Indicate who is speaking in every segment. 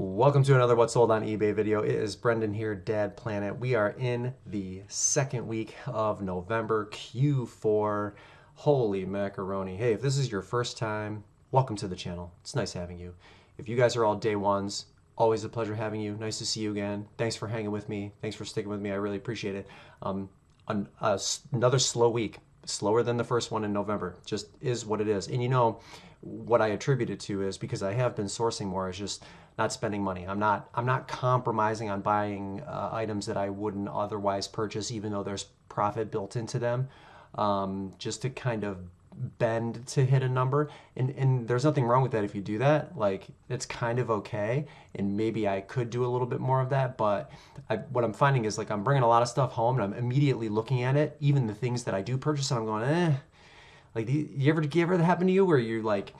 Speaker 1: Welcome to another What's Sold on eBay video. It is Brendan here, Dad Planet. We are in the second week of November, Q4. Holy macaroni. Hey, if this is your first time, welcome to the channel. It's nice having you. If you guys are all day ones, always a pleasure having you. Nice to see you again. Thanks for hanging with me. Thanks for sticking with me. I really appreciate it. Another slow week. Slower than the first one in November. Just is what it is. And you know, what I attribute it to is because I have been sourcing more. It's just not spending money. I'm not compromising on buying items that I wouldn't otherwise purchase, even though there's profit built into them, just to kind of bend to hit a number. And there's nothing wrong with that if you do that. Like, it's kind of okay. And maybe I could do a little bit more of that. But what I'm finding is, like, I'm bringing a lot of stuff home and I'm immediately looking at it, even the things that I do purchase, and I'm going, eh. Like, you ever happen to you where you're like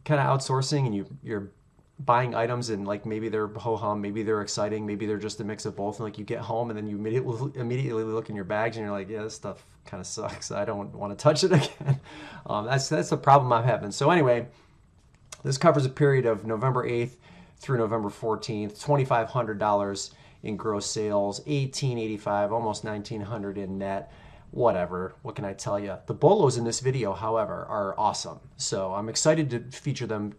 Speaker 1: kind of outsourcing and you're buying items and like maybe they're ho-hum, maybe they're exciting, maybe they're just a mix of both, and like you get home and then you immediately look in your bags and you're like, yeah, this stuff kind of sucks. I don't want to touch it again. That's the problem I'm having. So anyway, this covers a period of November 8th through November 14th, $2,500 in gross sales, $1,885, almost $1,900 in net. Whatever, what can I tell you? The Bolos in this video, however, are awesome. So I'm excited to feature them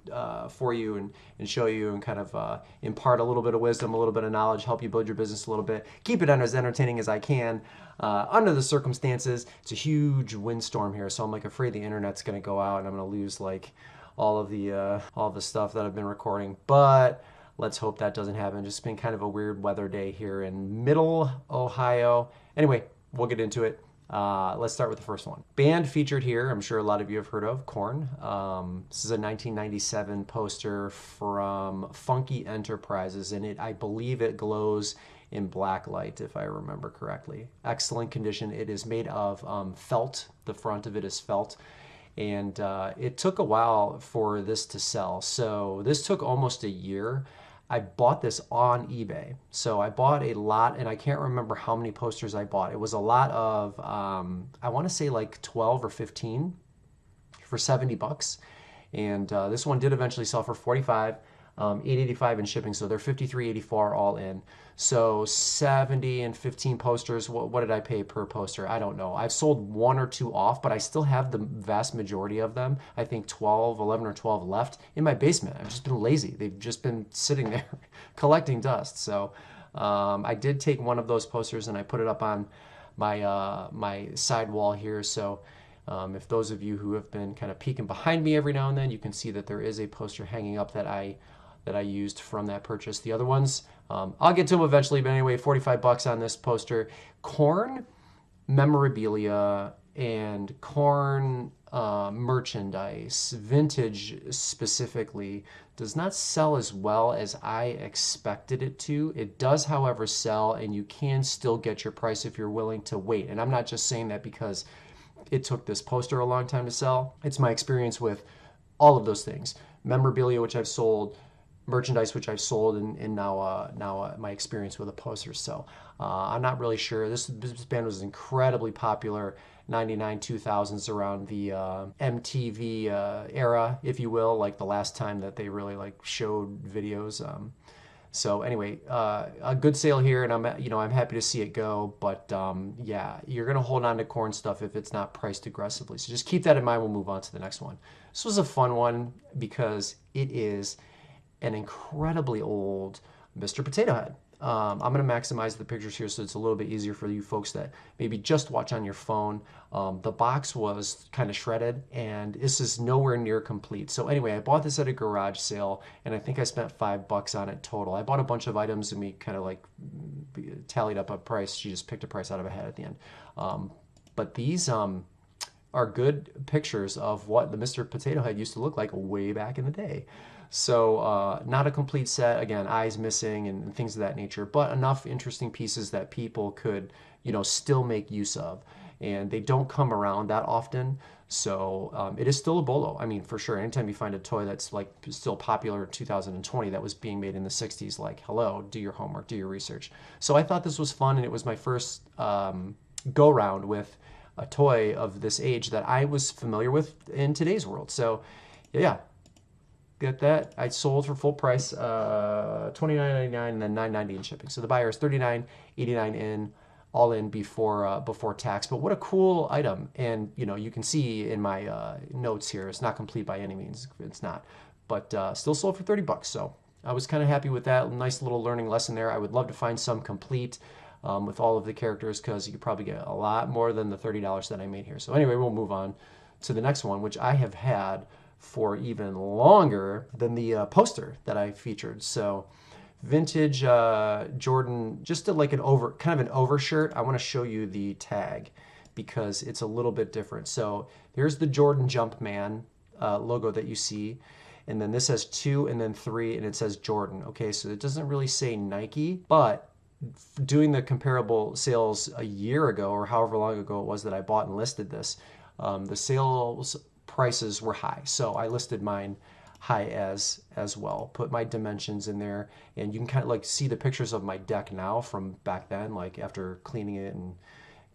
Speaker 1: for you and show you and kind of impart a little bit of wisdom, a little bit of knowledge, help you build your business a little bit, keep it as entertaining as I can under the circumstances. It's a huge windstorm here, so I'm like afraid the internet's gonna go out and I'm gonna lose like all the stuff that I've been recording. But let's hope that doesn't happen. Just been kind of a weird weather day here in Middle Ohio. Anyway, we'll get into it. Let's start with the first one. Band featured here, I'm sure a lot of you have heard of, Korn. This is a 1997 poster from Funky Enterprises, and I believe it glows in black light, if I remember correctly. Excellent condition. It is made of felt. The front of it is felt. And it took a while for this to sell. So this took almost a year. I bought this on eBay. So I bought a lot, and I can't remember how many posters I bought. It was a lot of, I want to say like 12 or 15 for 70 bucks. And this one did eventually sell for 45, $8.85 in shipping. So they're $53.84 all in. So 70 and 15 posters. What did I pay per poster? I don't know. I've sold one or two off, but I still have the vast majority of them. I think 11 or 12 left in my basement. I've just been lazy. They've just been sitting there collecting dust. So I did take one of those posters and I put it up on my side wall here. So if those of you who have been kind of peeking behind me every now and then, you can see that there is a poster hanging up that I used from that purchase. The other ones, I'll get to them eventually, but anyway, 45 bucks on this poster. Korn memorabilia and Korn merchandise, vintage specifically, does not sell as well as I expected it to. It does, however, sell, and you can still get your price if you're willing to wait. And I'm not just saying that because it took this poster a long time to sell. It's my experience with all of those things. Memorabilia, which I've sold, merchandise which I've sold, and now my experience with a poster. So I'm not really sure. This band was incredibly popular, 99, 2000s, around the MTV era, if you will, like the last time that they really like showed videos. So anyway, a good sale here, and I'm happy to see it go. But yeah, you're gonna hold on to Korn stuff if it's not priced aggressively. So just keep that in mind. We'll move on to the next one. This was a fun one because it is an incredibly old Mr. Potato Head. I'm going to maximize the pictures here so it's a little bit easier for you folks that maybe just watch on your phone. The box was kind of shredded, and this is nowhere near complete. So anyway, I bought this at a garage sale, and I think I spent $5 on it total. I bought a bunch of items, and we kind of like tallied up a price. She just picked a price out of a hat at the end. But these are good pictures of what the Mr. Potato Head used to look like way back in the day. So not a complete set, again, eyes missing and things of that nature, but enough interesting pieces that people could, still make use of. And they don't come around that often. So it is still a Bolo. I mean, for sure, anytime you find a toy that's like still popular in 2020 that was being made in the 60s, like, hello, do your homework, do your research. So I thought this was fun, and it was my first go round with a toy of this age that I was familiar with in today's world. So yeah, get that. I sold for full price, $29.99 and then $9.90 in shipping. So the buyer is $39.89 in, all in before tax. But what a cool item! And you know, you can see in my notes here, it's not complete by any means. It's not, but still sold for $30. So I was kind of happy with that. Nice little learning lesson there. I would love to find some complete. With all of the characters, because you could probably get a lot more than the $30 that I made here. So anyway, we'll move on to the next one, which I have had for even longer than the poster that I featured. So vintage Jordan, just like an kind of an overshirt. I want to show you the tag because it's a little bit different. So here's the Jordan Jumpman logo that you see. And then this says 2 and then 3 and it says Jordan. Okay, so it doesn't really say Nike, but doing the comparable sales a year ago or however long ago it was that I bought and listed this, the sales prices were high. So I listed mine high as well. Put my dimensions in there, and you can kind of like see the pictures of my deck now from back then, like after cleaning it and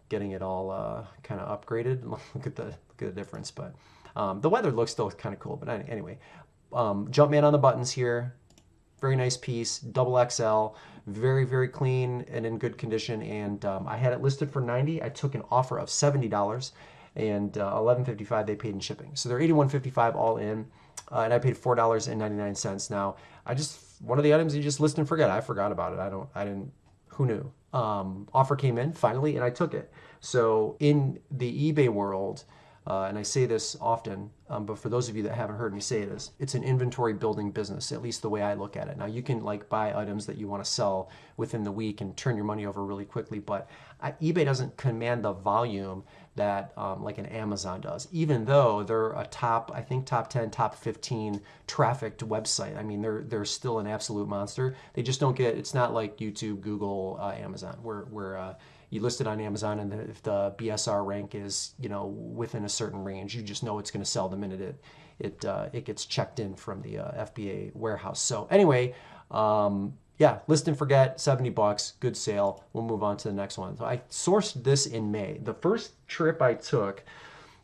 Speaker 1: getting it all kind of upgraded. Look at the difference. But the weather looks still kind of cool. But anyway, Jumpman on the buttons here. Very nice piece, double XL, very, very clean and in good condition. And I had it listed for $90. I took an offer of $70 and $11.55 they paid in shipping. So they're $81.55 all in, and I paid $4.99. Now, one of the items you just list and forget. I forgot about it. Who knew? Offer came in finally, and I took it. So in the eBay world, and I say this often, but for those of you that haven't heard me say this, it's an inventory building business, at least the way I look at it. Now, you can like buy items that you want to sell within the week and turn your money over really quickly, but eBay doesn't command the volume that like an Amazon does, even though they're a top 10, top 15 trafficked website. I mean, they're still an absolute monster. They just don't get, it's not like YouTube, Google, Amazon, where you list it on Amazon, and if the BSR rank is, you know, within a certain range, you just know it's going to sell the minute it gets checked in from the FBA warehouse. So anyway, yeah, list and forget, $70, good sale. We'll move on to the next one. So I sourced this in May. The first trip I took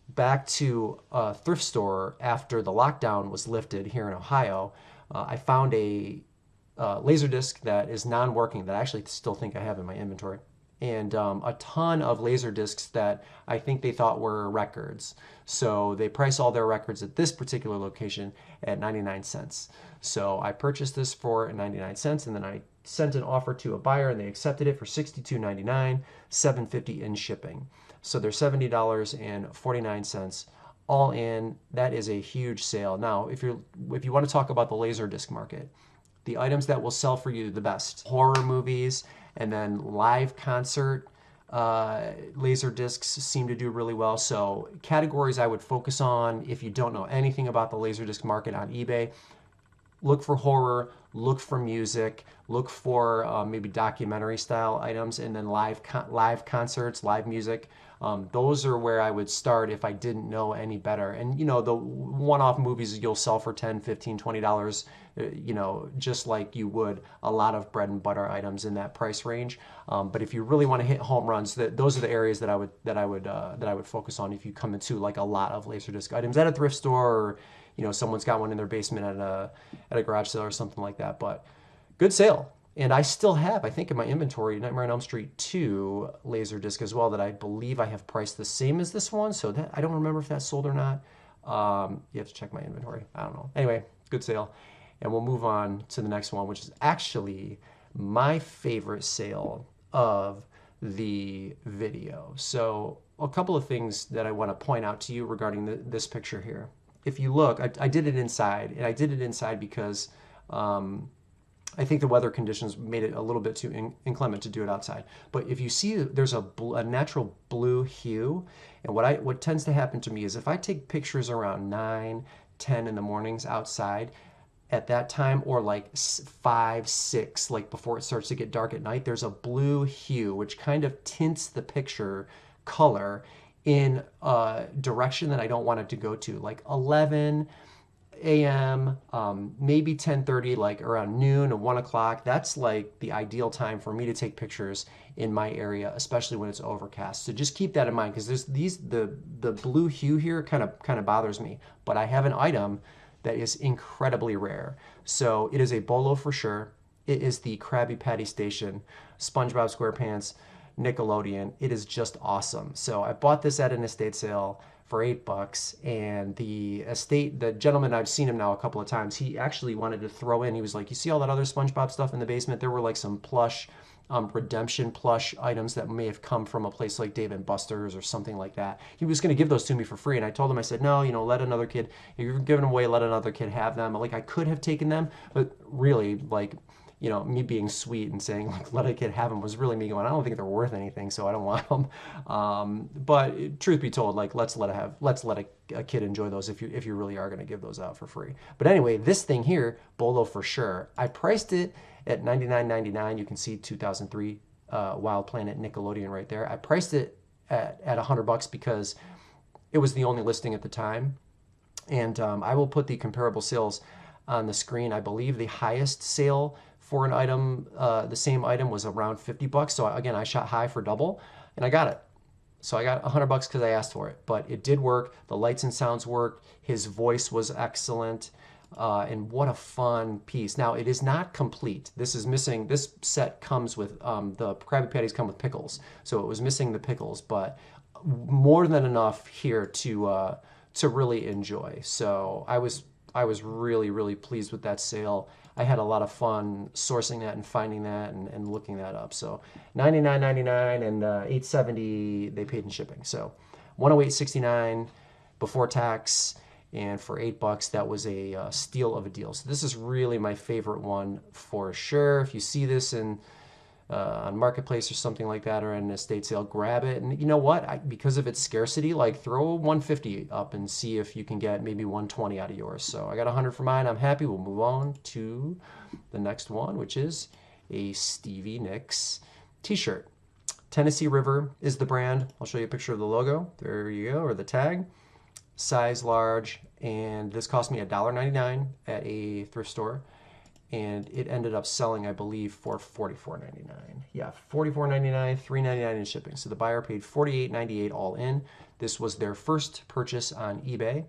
Speaker 1: back to a thrift store after the lockdown was lifted here in Ohio, I found a Laserdisc that is non-working that I actually still think I have in my inventory, and a ton of laser discs that I think they thought were records. So they price all their records at this particular location at 99 cents. So I purchased this for 99 cents, and then I sent an offer to a buyer, and they accepted it for $62.99, $7.50 in shipping. So they're $70.49 all in. That is a huge sale. Now, if you want to talk about the laser disc market, the items that will sell for you the best: horror movies, and then live concert laser discs seem to do really well. So categories I would focus on if you don't know anything about the laser disc market on eBay: look for horror, look for music, look for maybe documentary style items, and then live concerts, live music. Those are where I would start if I didn't know any better. And you know, the one-off movies you'll sell for $10, $15, $20, you know, just like you would a lot of bread and butter items in that price range. But if you really want to hit home runs, those are the areas that I would focus on if you come into like a lot of Laserdisc items at a thrift store, or you know, someone's got one in their basement at a garage sale or something like that. But good sale. And I still have, I think in my inventory, Nightmare on Elm Street 2 Laserdisc as well, that I believe I have priced the same as this one. So that I don't remember if that's sold or not. You have to check my inventory. I don't know. Anyway, good sale. And we'll move on to the next one, which is actually my favorite sale of the video. So a couple of things that I want to point out to you regarding this picture here. If you look, I did it inside, and I did it inside because I think the weather conditions made it a little bit too inclement to do it outside. But if you see, there's a natural blue hue, and what tends to happen to me is if I take pictures around 9, 10 in the mornings outside, at that time, or like 5, 6, like before it starts to get dark at night, there's a blue hue which kind of tints the picture color in a direction that I don't want it to go to, like 11 a.m., maybe 10:30, like around noon or 1 o'clock. That's like the ideal time for me to take pictures in my area, especially when it's overcast. So just keep that in mind, because there's the blue hue here kind of bothers me. But I have an item that is incredibly rare. So it is a Bolo for sure. It is the Krabby Patty Station, SpongeBob SquarePants, Nickelodeon. It is just awesome. So I bought this at an estate sale for $8, and the gentleman, I've seen him now a couple of times, he actually wanted to throw in, he was like, you see all that other SpongeBob stuff in the basement? There were like some plush, redemption plush items that may have come from a place like Dave and Buster's or something like that. He was going to give those to me for free, and I told him, I said, no, let another kid, if you're giving them away, let another kid have them. Like, I could have taken them, but really, like, me being sweet and saying, like, let a kid have them was really me going, I don't think they're worth anything, so I don't want them. But truth be told, like, let's let a kid enjoy those if you really are going to give those out for free. But anyway, this thing here, Bolo for sure, I priced it at $99.99. You can see 2003 Wild Planet Nickelodeon right there. I priced it at $100 because it was the only listing at the time. And I will put the comparable sales on the screen. I believe the highest sale for an item, the same item, was around $50. So again, I shot high for double, and I got it. So I got $100 because I asked for it, but it did work. The lights and sounds worked. His voice was excellent, and what a fun piece. Now, it is not complete. This is missing. This set comes with the Krabby Patties come with pickles, so it was missing the pickles, but more than enough here to really enjoy. So I was really, really pleased with that sale. I had a lot of fun sourcing that and finding that and looking that up. So $99.99 and $8.70 they paid in shipping. So $108.69 before tax, and for $8 that was a steal of a deal. So this is really my favorite one for sure. If you see this on Marketplace or something like that, or in an estate sale, grab it. And you know what? Because of its scarcity, like, throw 150 up and see if you can get maybe 120 out of yours. So I got 100 for mine. I'm happy. We'll move on to the next one, which is a Stevie Nicks t-shirt. Tennessee River is the brand. I'll show you a picture of the logo. There you go, or the tag. Size large, and this cost me $1.99 at a thrift store. And it ended up selling, I believe, for $44.99. Yeah, $44.99, $3.99 in shipping. So the buyer paid $48.98 all in. This was their first purchase on eBay,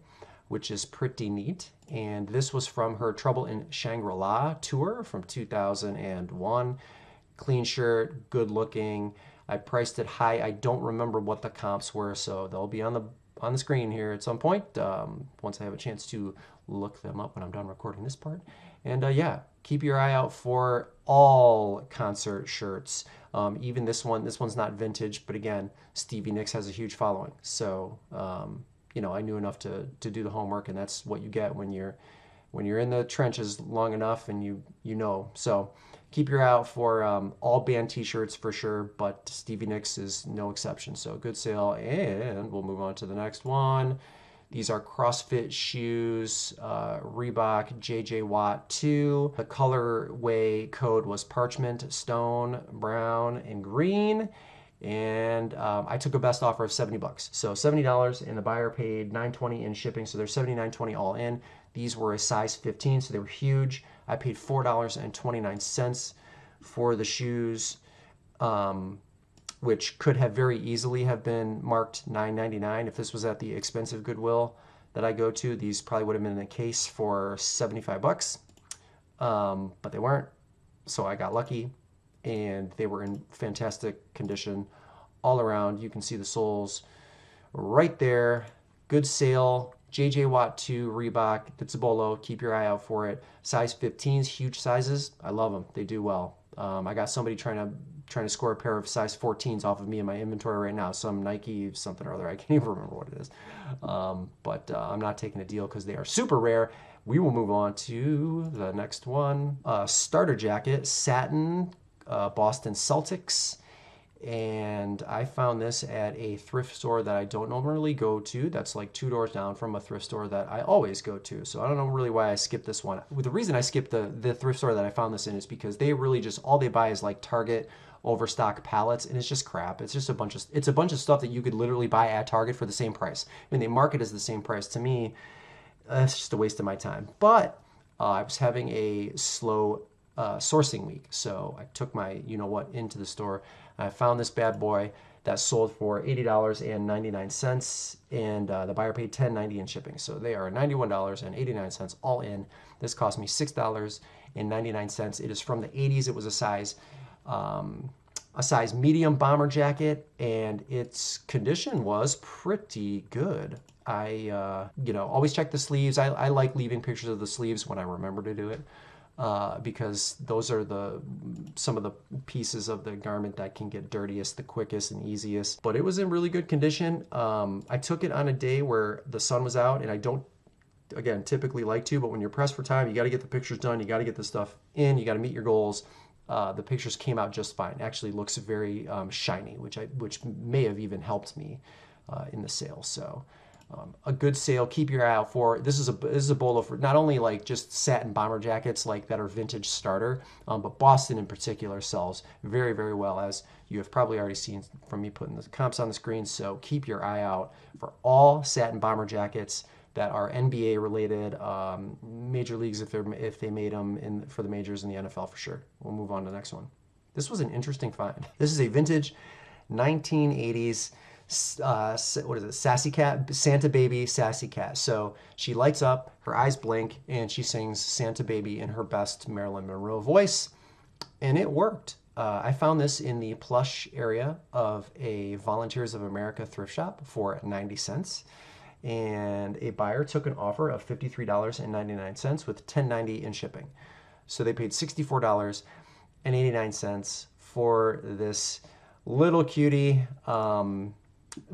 Speaker 1: which is pretty neat. And this was from her Trouble in Shangri-La tour from 2001. Clean shirt, good looking. I priced it high. I don't remember what the comps were, so they'll be on the screen here at some point once I have a chance to look them up when I'm done recording this part. And yeah, keep your eye out for all concert shirts. Even this one's not vintage, but again, Stevie Nicks has a huge following. So, I knew enough to do the homework, and that's what you get when you're in the trenches long enough, and you know. So keep your eye out for all band t-shirts for sure, but Stevie Nicks is no exception. So good sale, and we'll move on to the next one. These are CrossFit shoes, Reebok JJW2. The colorway code was parchment, stone, brown, and green. And I took a best offer of $70. So $70, and the buyer paid $9.20 in shipping. So they're $79.20 all in. These were a size 15, so they were huge. I paid $4.29 for the shoes, which could have very easily have been marked $9.99. If this was at the expensive Goodwill that I go to, these probably would have been in a case for $75. But they weren't, so I got lucky, and they were in fantastic condition all around. You can see the soles right there. Good sale. JJW2 Reebok. It's a Bolo. Keep your eye out for it. Size 15s, huge sizes. I love them. They do well. I got somebody trying to score a pair of size 14s off of me in my inventory right now. Some Nike something or other. I can't even remember what it is. But I'm not taking a deal because they are super rare. We will move on to the next one. Starter jacket, satin, Boston Celtics. And I found this at a thrift store that I don't normally go to. That's like 2 doors down from a thrift store that I always go to. So I don't know really why I skipped this one. The reason I skipped the thrift store that I found this in is because they really just, all they buy is like Target overstock pallets, and it's just crap. It's just a bunch of stuff that you could literally buy at Target for the same price. I mean, they market as the same price. To me, it's just a waste of my time. But I was having a slow sourcing week, so I took my you-know-what into the store. I found this bad boy that sold for $80.99, and the buyer paid $10.90 in shipping. So they are $91.89 all in. This cost me $6.99. It is from the 80s. It was a size medium bomber jacket, and its condition was pretty good. I always check the sleeves. I like leaving pictures of the sleeves when I remember to do it. Because those are some of the pieces of the garment that can get dirtiest the quickest and easiest. But it was in really good condition. I took it on a day where the sun was out, and I don't, again, typically like to, but when you're pressed for time, you got to get the pictures done. You got to get the stuff in. You got to meet your goals. The pictures came out just fine. Actually looks very shiny, which may have even helped me in the sale. So. A good sale. Keep your eye out for. This is a Bolo for not only like just satin bomber jackets like that are vintage starter, but Boston in particular sells very, very well, as you have probably already seen from me putting the comps on the screen. So keep your eye out for all satin bomber jackets that are NBA related, major leagues if they made them for the majors in the NFL for sure. We'll move on to the next one. This was an interesting find. This is a vintage 1980s. What is it? Sassy Cat, Santa Baby, Sassy Cat. So she lights up, her eyes blink, and she sings Santa Baby in her best Marilyn Monroe voice, and it worked. I found this in the plush area of a Volunteers of America thrift shop for 90 cents, and a buyer took an offer of $53.99 with $10.90 in shipping. So they paid $64.89 for this little cutie.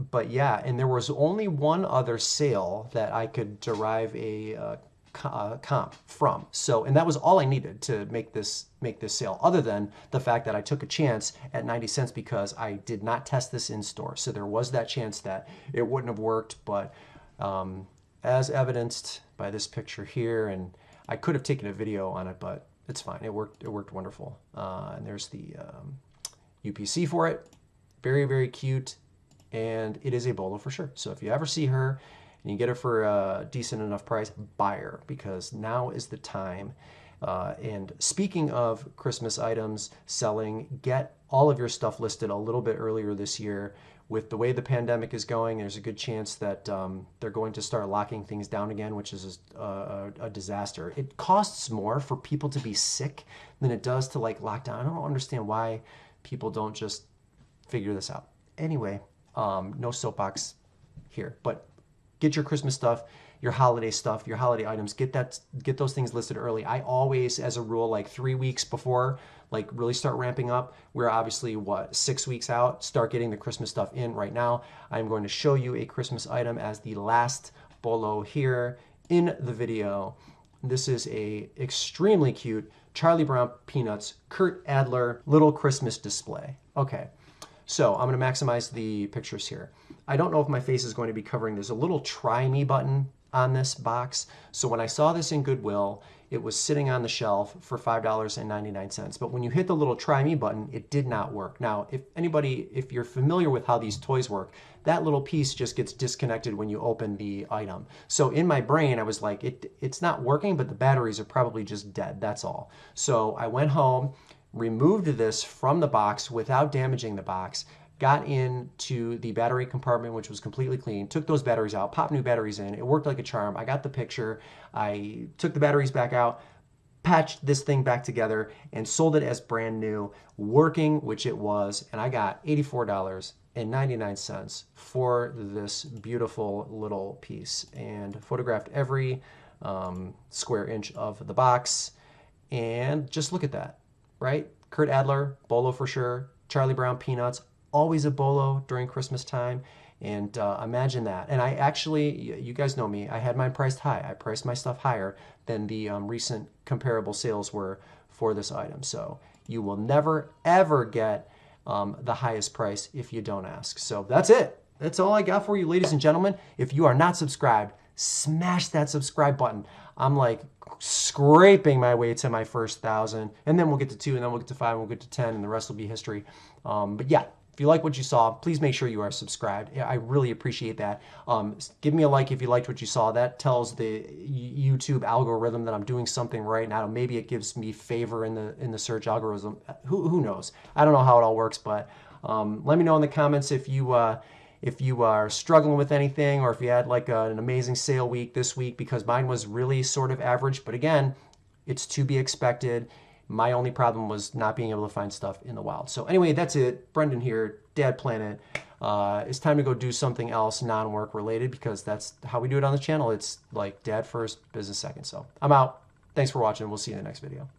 Speaker 1: But yeah, and there was only one other sale that I could derive a comp from. So, and that was all I needed to make this sale, other than the fact that I took a chance at 90 cents because I did not test this in store. So there was that chance that it wouldn't have worked, but as evidenced by this picture here, and I could have taken a video on it, but it's fine. It worked wonderful. And there's the UPC for it. Very, very cute. And it is a Bolo for sure. So if you ever see her and you get her for a decent enough price, buy her, because now is the time. And speaking of Christmas items selling, get all of your stuff listed a little bit earlier this year. With the way the pandemic is going, there's a good chance that they're going to start locking things down again, which is a disaster. It costs more for people to be sick than it does to like lock down. I don't understand why people don't just figure this out. Anyway. No soapbox here, but get your Christmas stuff, your holiday stuff, your holiday items, get those things listed early. I always, as a rule, like 3 weeks before, like really start ramping up. We're obviously 6 weeks out, start getting the Christmas stuff in right now. I'm going to show you a Christmas item as the last Bolo here in the video. This is a extremely cute Charlie Brown Peanuts Kurt Adler little Christmas display. Okay. So I'm going to maximize the pictures here. I don't know if my face is going to be covering. There's a little try me button on this box. So when I saw this in Goodwill, it was sitting on the shelf for $5.99. But when you hit the little try me button, it did not work. Now, if you're familiar with how these toys work, that little piece just gets disconnected when you open the item. So in my brain, I was like, it's not working, but the batteries are probably just dead. That's all. So I went home, removed this from the box without damaging the box, got into the battery compartment, which was completely clean, took those batteries out, popped new batteries in. It worked like a charm. I got the picture. I took the batteries back out, patched this thing back together, and sold it as brand new, working, which it was, and I got $84.99 for this beautiful little piece, and photographed every square inch of the box. And just look at that. Right? Kurt Adler, Bolo for sure. Charlie Brown Peanuts, always a Bolo during Christmas time. And imagine that. And I actually, you guys know me, I had mine priced high. I priced my stuff higher than the recent comparable sales were for this item. So you will never, ever get the highest price if you don't ask. So that's it. That's all I got for you, ladies and gentlemen. If you are not subscribed, smash that subscribe button. I'm like scraping my way to my first 1,000, and then we'll get to 2, and then we'll get to 5, and we'll get to 10, and the rest will be history. But yeah, if you like what you saw, please make sure you are subscribed. I really appreciate that. Give me a like if you liked what you saw. That tells the YouTube algorithm that I'm doing something right now. Maybe it gives me favor in the search algorithm. Who knows? I don't know how it all works, but Let me know in the comments if you are struggling with anything, or if you had like an amazing sale week this week, because mine was really sort of average. But again, it's to be expected. My only problem was not being able to find stuff in the wild. So anyway, that's it. Brendan here, Dad Planet. It's time to go do something else non-work related, because that's how we do it on the channel. It's like dad first, business second. So I'm out. Thanks for watching. We'll see you in the next video.